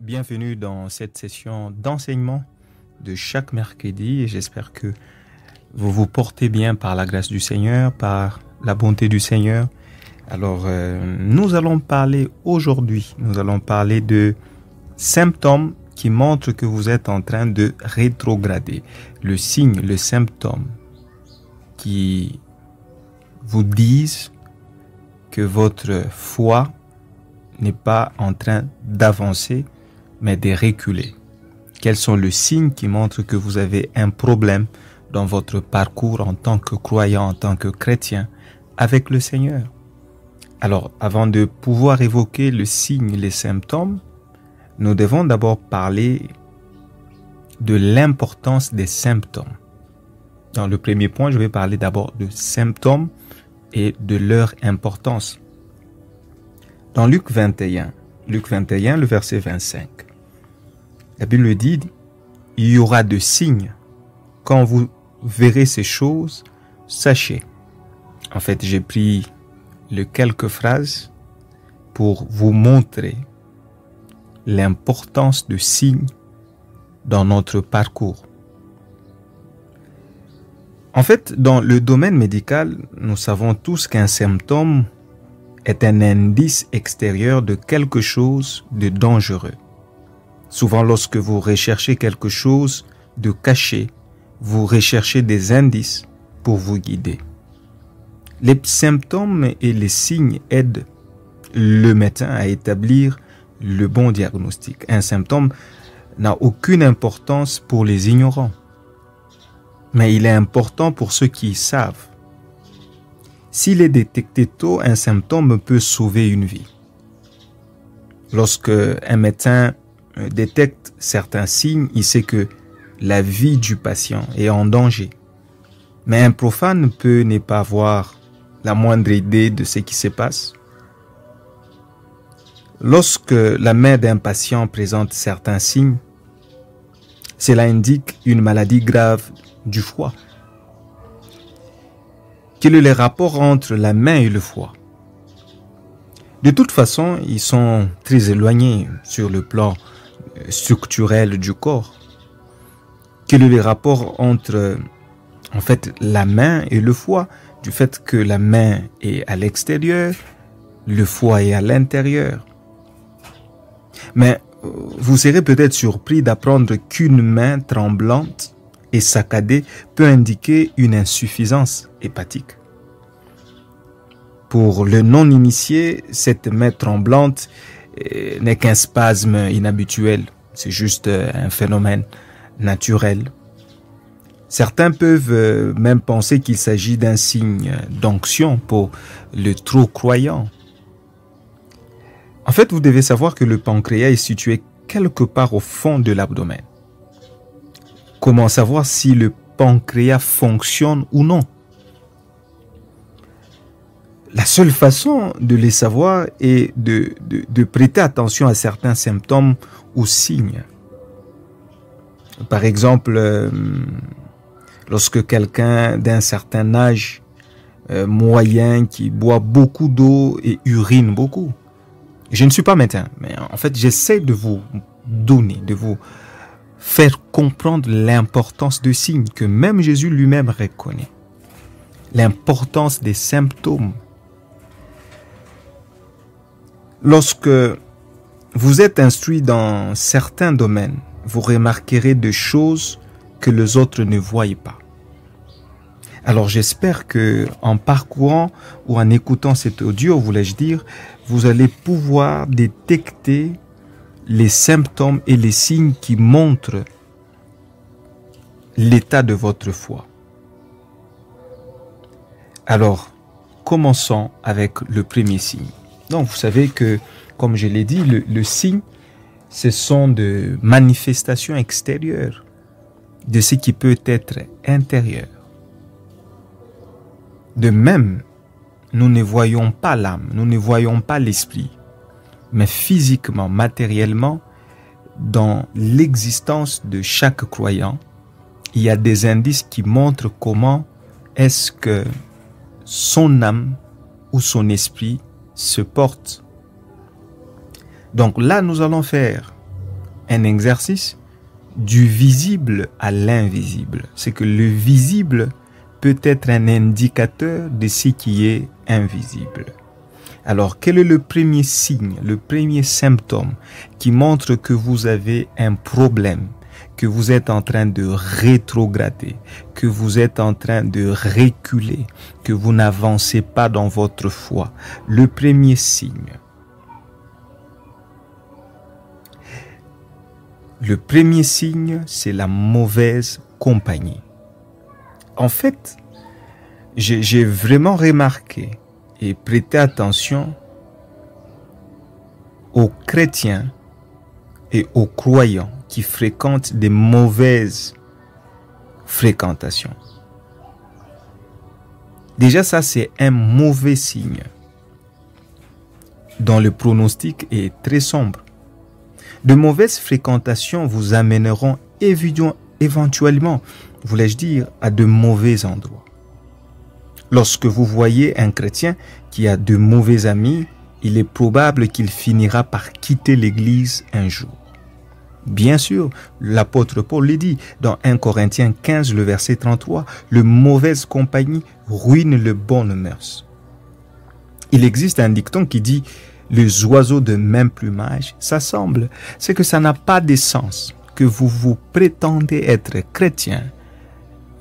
Bienvenue dans cette session d'enseignement de chaque mercredi et j'espère que vous vous portez bien par la grâce du Seigneur, par la bonté du Seigneur. Alors, nous allons parler aujourd'hui, de symptômes qui montrent que vous êtes en train de rétrograder. Le signe, le symptôme qui vous disent que votre foi n'est pas en train d'avancer, mais de reculer. Quels sont les signes qui montrent que vous avez un problème dans votre parcours en tant que croyant, en tant que chrétien, avec le Seigneur? Alors, avant de pouvoir évoquer le signe, les symptômes, nous devons d'abord parler de l'importance des symptômes. Dans le premier point, je vais parler d'abord de symptômes et de leur importance. Dans Luc 21, le verset 25, la Bible dit, il y aura de signes. Quand vous verrez ces choses, sachez. En fait, j'ai pris les quelques phrases pour vous montrer l'importance de signes dans notre parcours. En fait, dans le domaine médical, nous savons tous qu'un symptôme est un indice extérieur de quelque chose de dangereux. Souvent, lorsque vous recherchez quelque chose de caché, vous recherchez des indices pour vous guider. Les symptômes et les signes aident le médecin à établir le bon diagnostic. Un symptôme n'a aucune importance pour les ignorants, mais il est important pour ceux qui savent. S'il est détecté tôt, un symptôme peut sauver une vie. Lorsque un médecin détecte certains signes, il sait que la vie du patient est en danger. Mais un profane peut ne pas avoir la moindre idée de ce qui se passe. Lorsque la main d'un patient présente certains signes, cela indique une maladie grave du foie. Quel est le rapport entre la main et le foie? De toute façon, ils sont très éloignés sur le plan structurel du corps. Quel est le rapport entre la main et le foie? Du fait que la main est à l'extérieur, le foie est à l'intérieur. Mais vous serez peut-être surpris d'apprendre qu'une main tremblante et saccadée peut indiquer une insuffisance hépatique. Pour le non-initié, cette main tremblante n'est qu'un spasme inhabituel. C'est juste un phénomène naturel. Certains peuvent même penser qu'il s'agit d'un signe d'onction pour le trop croyant. En fait, vous devez savoir que le pancréas est situé quelque part au fond de l'abdomen. Comment savoir si le pancréas fonctionne ou non? La seule façon de le savoir est de prêter attention à certains symptômes ou signes. Par exemple, lorsque quelqu'un d'un certain âge moyen qui boit beaucoup d'eau et urine beaucoup. Je ne suis pas médecin, mais en fait, j'essaie de vous donner, de vous faire comprendre l'importance de signes que même Jésus lui-même reconnaît. L'importance des symptômes. Lorsque vous êtes instruit dans certains domaines, vous remarquerez des choses que les autres ne voient pas. Alors j'espère que en parcourant ou en écoutant cet audio, voulais-je dire, vous allez pouvoir détecter les symptômes et les signes qui montrent l'état de votre foi. Alors, commençons avec le premier signe. Donc, vous savez que, comme je l'ai dit, le signe, ce sont des manifestations extérieures de ce qui peut être intérieur. De même, nous ne voyons pas l'âme, nous ne voyons pas l'esprit, mais physiquement, matériellement, dans l'existence de chaque croyant, il y a des indices qui montrent comment est-ce que son âme ou son esprit se porte. Donc là, nous allons faire un exercice du visible à l'invisible. C'est que le visible peut être un indicateur de ce qui est invisible. Alors, quel est le premier signe, le premier symptôme qui montre que vous avez un problème, que vous êtes en train de rétrograder, que vous êtes en train de reculer, que vous n'avancez pas dans votre foi? Le premier signe. Le premier signe, c'est la mauvaise compagnie. En fait, j'ai vraiment remarqué et prêté attention aux chrétiens et aux croyants qui fréquentent des mauvaises fréquentations. Déjà, ça, c'est un mauvais signe dont le pronostic est très sombre. De mauvaises fréquentations vous amèneront éventuellement, voulais-je dire, à de mauvais endroits. Lorsque vous voyez un chrétien qui a de mauvais amis, il est probable qu'il finira par quitter l'Église un jour. Bien sûr, l'apôtre Paul le dit dans 1 Corinthiens 15, le verset 33, « Le mauvaise compagnie ruine le bonnes mœurs ». Il existe un dicton qui dit « Les oiseaux de même plumage s'assemblent ». C'est que ça n'a pas de sens que vous prétendez être chrétien,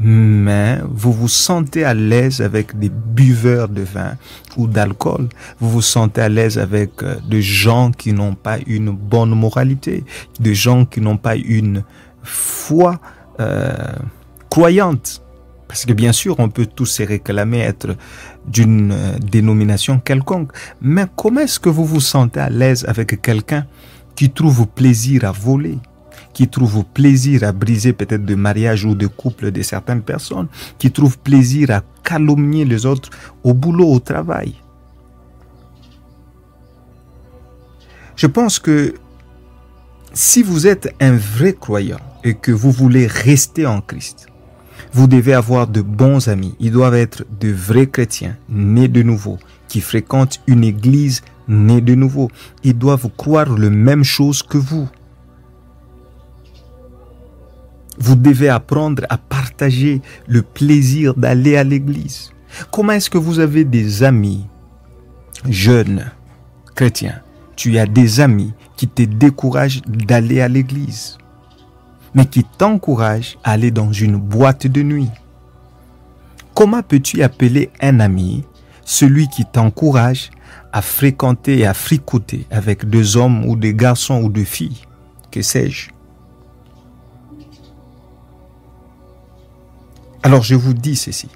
mais vous vous sentez à l'aise avec des buveurs de vin ou d'alcool. Vous vous sentez à l'aise avec des gens qui n'ont pas une bonne moralité, des gens qui n'ont pas une foi croyante. Parce que bien sûr, on peut tous se réclamer être d'une dénomination quelconque. Mais comment est-ce que vous vous sentez à l'aise avec quelqu'un qui trouve plaisir à voler, qui trouve plaisir à briser peut-être de mariage ou de couple de certaines personnes, qui trouve plaisir à calomnier les autres au boulot, au travail? Je pense que si vous êtes un vrai croyant et que vous voulez rester en Christ, vous devez avoir de bons amis. Ils doivent être de vrais chrétiens, nés de nouveau, qui fréquentent une église née de nouveau. Ils doivent croire les mêmes choses que vous. Vous devez apprendre à partager le plaisir d'aller à l'église. Comment est-ce que vous avez des amis jeunes chrétiens? Tu as des amis qui te découragent d'aller à l'église, mais qui t'encouragent à aller dans une boîte de nuit. Comment peux-tu appeler un ami celui qui t'encourage à fréquenter et à fricoter avec des hommes ou des garçons ou des filles, que sais-je? Alors je vous dis ceci.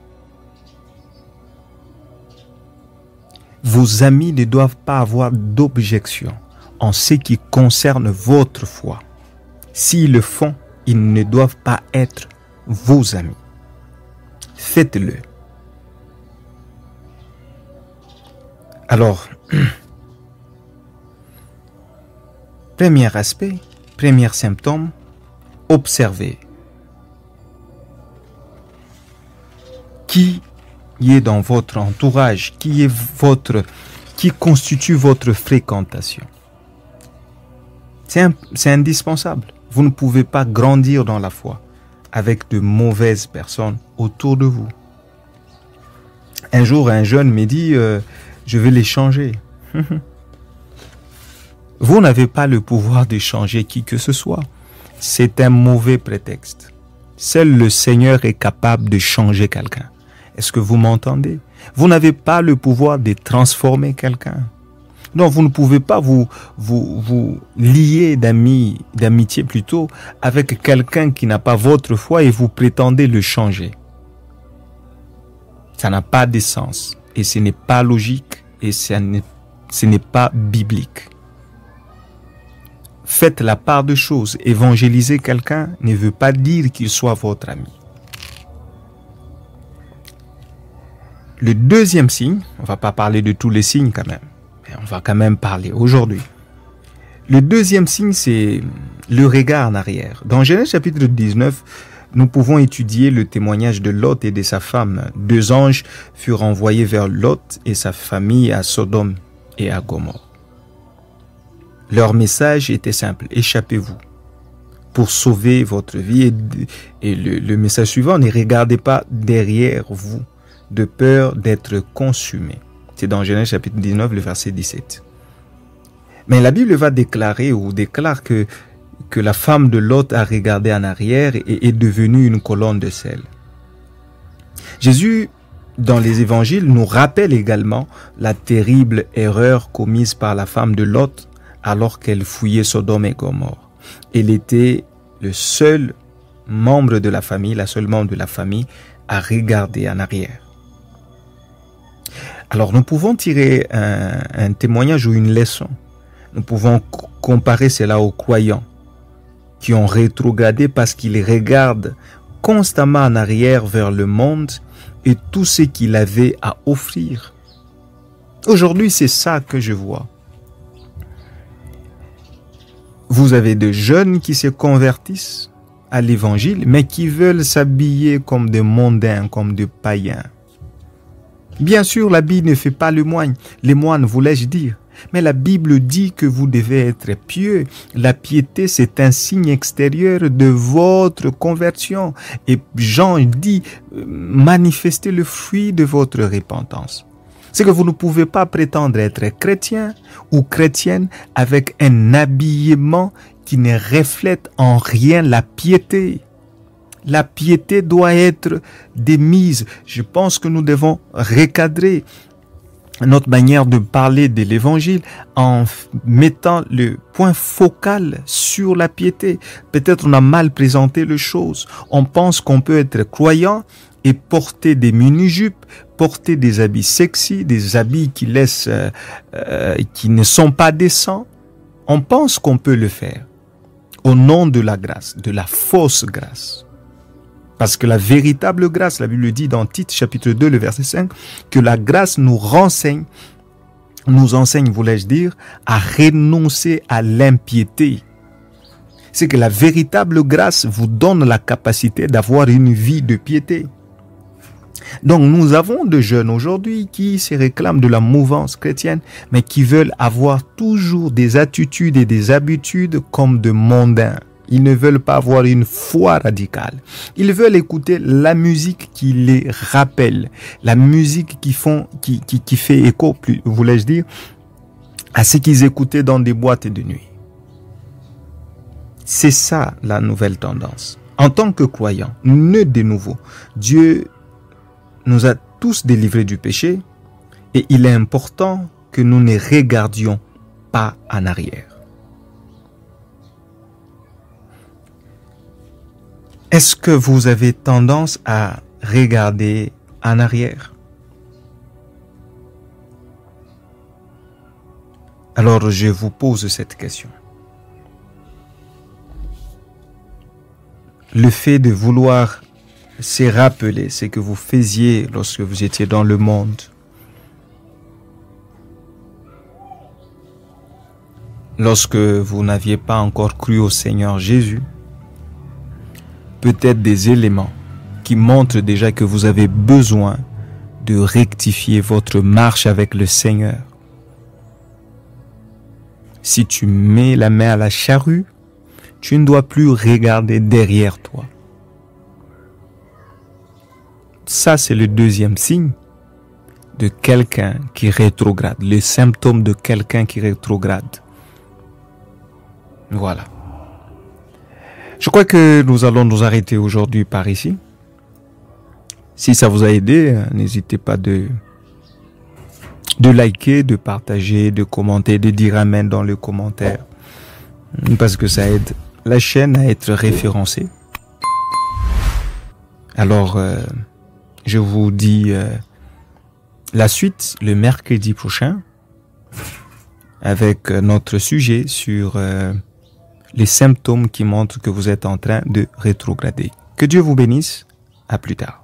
Vos amis ne doivent pas avoir d'objection en ce qui concerne votre foi. S'ils le font, ils ne doivent pas être vos amis. Faites-le. Alors, premier aspect, premier symptôme, observez. Qui est dans votre entourage, qui constitue votre fréquentation. C'est indispensable. Vous ne pouvez pas grandir dans la foi avec de mauvaises personnes autour de vous. Un jour, un jeune me dit, je vais les changer. Vous n'avez pas le pouvoir de changer qui que ce soit. C'est un mauvais prétexte. Seul le Seigneur est capable de changer quelqu'un. Est-ce que vous m'entendez? Vous n'avez pas le pouvoir de transformer quelqu'un. Non, vous ne pouvez pas vous lier d'amitié plutôt, avec quelqu'un qui n'a pas votre foi et vous prétendez le changer. Ça n'a pas de sens et ce n'est pas logique et ce n'est pas biblique. Faites la part des choses. Évangéliser quelqu'un ne veut pas dire qu'il soit votre ami. Le deuxième signe, on ne va pas parler de tous les signes quand même, mais on va quand même parler aujourd'hui. Le deuxième signe, c'est le regard en arrière. Dans Genèse chapitre 19, nous pouvons étudier le témoignage de Lot et de sa femme. 2 anges furent envoyés vers Lot et sa famille à Sodome et à Gomorrhe. Leur message était simple, échappez-vous, pour sauver votre vie. Et le message suivant, ne regardez pas derrière vous, de peur d'être consumé. C'est dans Genèse chapitre 19, le verset 17. Mais la Bible va déclarer ou déclare que la femme de Lot a regardé en arrière et est devenue une colonne de sel. Jésus, dans les évangiles, nous rappelle également la terrible erreur commise par la femme de Lot alors qu'elle fouillait Sodome et Gomorrhe. Elle était le seul membre de la famille, la seule membre de la famille à regarder en arrière. Alors nous pouvons tirer un témoignage ou une leçon. Nous pouvons comparer cela aux croyants qui ont rétrogradé parce qu'ils regardent constamment en arrière vers le monde et tout ce qu'il avait à offrir. Aujourd'hui, c'est ça que je vois. Vous avez des jeunes qui se convertissent à l'évangile, mais qui veulent s'habiller comme des mondains, comme des païens. Bien sûr, l'habit ne fait pas le moine. Les moines, voulais-je dire. Mais la Bible dit que vous devez être pieux. La piété, c'est un signe extérieur de votre conversion. Et Jean dit, manifestez le fruit de votre repentance. C'est que vous ne pouvez pas prétendre être chrétien ou chrétienne avec un habillement qui ne reflète en rien la piété. La piété doit être démise. Je pense que nous devons recadrer notre manière de parler de l'évangile en mettant le point focal sur la piété. Peut-être on a mal présenté les choses. On pense qu'on peut être croyant et porter des mini-jupes, porter des habits sexy, des habits qui laissent, qui ne sont pas décents. On pense qu'on peut le faire au nom de la grâce, de la fausse grâce. Parce que la véritable grâce, la Bible dit dans Tite chapitre 2, le verset 5, que la grâce nous enseigne, voulais-je dire, à renoncer à l'impiété. C'est que la véritable grâce vous donne la capacité d'avoir une vie de piété. Donc nous avons des jeunes aujourd'hui qui se réclament de la mouvance chrétienne, mais qui veulent avoir toujours des attitudes et des habitudes comme de mondains. Ils ne veulent pas avoir une foi radicale. Ils veulent écouter la musique qui les rappelle, la musique qui fait écho, voulais-je dire, à ce qu'ils écoutaient dans des boîtes de nuit. C'est ça la nouvelle tendance. En tant que croyants, nés de nouveau, Dieu nous a tous délivrés du péché et il est important que nous ne regardions pas en arrière. Est-ce que vous avez tendance à regarder en arrière? Alors je vous pose cette question. Le fait de vouloir se rappeler ce que vous faisiez lorsque vous étiez dans le monde, lorsque vous n'aviez pas encore cru au Seigneur Jésus, peut-être des éléments qui montrent déjà que vous avez besoin de rectifier votre marche avec le Seigneur. Si tu mets la main à la charrue, tu ne dois plus regarder derrière toi. Ça, c'est le deuxième signe de quelqu'un qui rétrograde, le symptôme de quelqu'un qui rétrograde. Voilà. Je crois que nous allons nous arrêter aujourd'hui par ici. Si ça vous a aidé, n'hésitez pas de liker, de partager, de commenter, de dire amen dans le commentaire. Parce que ça aide la chaîne à être référencée. Alors, je vous dis la suite le mercredi prochain avec notre sujet sur les symptômes qui montrent que vous êtes en train de rétrograder. Que Dieu vous bénisse. À plus tard.